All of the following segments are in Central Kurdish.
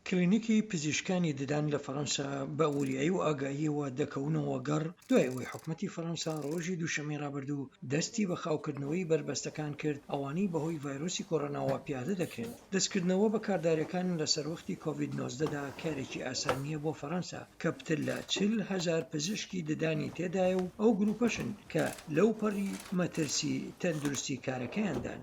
کلینیکی پزیشکانی ددان لە فەڕەنسا بە وریایی و ئاگاهیەوە دەکەونەوە گەڕ دوای ئەوەی حکومەتی فەڕەنسا ڕۆژی دووشەمەی ڕابردوو دەستی بە خاوکردنەوەی بربەستەکان کرد ئەوانەی بەهۆی ڤایرۆسی کۆڕۆناوە پیادە دەکرێن. دەستکردنەوە بە کارداریەکان لە سەروەختی کۆڤید-19دا کارێکی ئاسان نییە بۆ فەڕەنسا کە پتر لە 40,000 پزیشکی ددانی تێدایە و ئەو گروپەشن کە لەو پەڕی مەترسی تەندروستی کارەکەیاندان.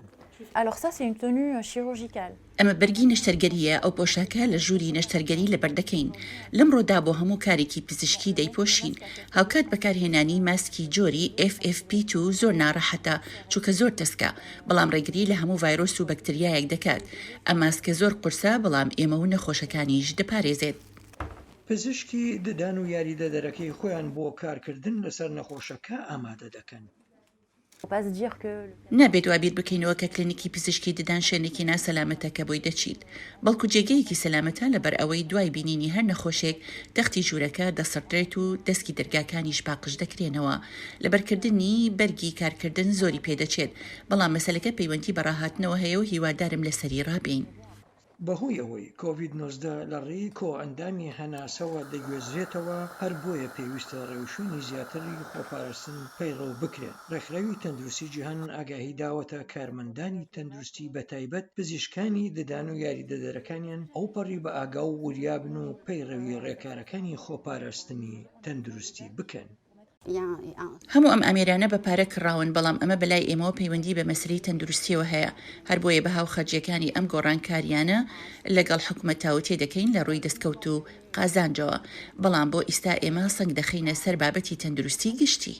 Alors ça, c'est une tenue chirurgicale. ئەمە بەرگی نەشتەرگەریە ئەو پۆشاکە لە ژووری نەشتەرگەری لەبەردەکەین. لەمڕۆدا بۆ هەموو کارێکی پزیشکی دەیپۆشین. هاوکات بەکارهێنانی ماسکی جۆری FFP2 زۆر ناڕەحەتە چونکە زۆر تەسکە، بەڵام ڕێگری لە هەموو ڤایرۆس و بەکتریایەک دەکات. ئەم ماسکە زۆر قورسە بەڵام ئێمە و نەخۆشەکانیش دەپارێزێت. پزیشکی ددان و یاریدەدەرەکەی خۆیان بۆ کارکردن لەسەر نەخۆشەکە ئامادە دەکەن. نابێت وابیر بکەینەوە کە کلینیکی پزیشکی ددان شوێنێکی ناسەلامەتە کە بۆی دەچیت، بەڵکو جێگەیەکی سەلامەتە لەبەر ئەوەی دوای بینینی هەر نەخۆشێک دەختی ژوورەکە دەسڕدرێت و دەستکی دەرگاکانیش پاقش دەکرێنەوە. لەبەرکردنی بەرگی کارکردن زۆری پێدەچێت، بەڵام مەسەلەکە پەیوەندی بەڕاهاتنەوە هەیە و هیوادارم لەسەری ڕابین. بەهۆی ئەوەی کۆڤید-19 لە ڕێی کۆئەندامی هەناسەوە دەگوێزرێتەوە، هەر بۆیە پێویستە ڕێوشوێنی زیاتری خۆپاراستن پەیڕەو بکرێت. ڕێکخراوی تەندروستی جیهان ئاگاهی داوەتە کارمەندانی تەندروستی بەتایبەت پزیشکانی ددان و یاریدەدەرەکانیان ئەو پەڕی بە ئاگا و وریابن و پەیڕەوی ڕێکارەکانی خۆپاراستنی تەندروستی بکەن. هەموو ئەم ئامێرانە بە پارە کڕاون، بەڵام ئەمە بەلای ئێمەوە پەیوەندی بە مەسلەی تەندروستیەوە هەیە. هەر بۆیە بەهاو خەرجیەکانی ئەم گۆڕانکاریانە لەگەڵ حکومەتاوە تێدەکەین لە ڕووی دەستکەوت و قازانجەوە، بەڵام بۆ ئیستا ئێمە سەنگ دەخینە سەر بابەتی تەندروستی گشتی.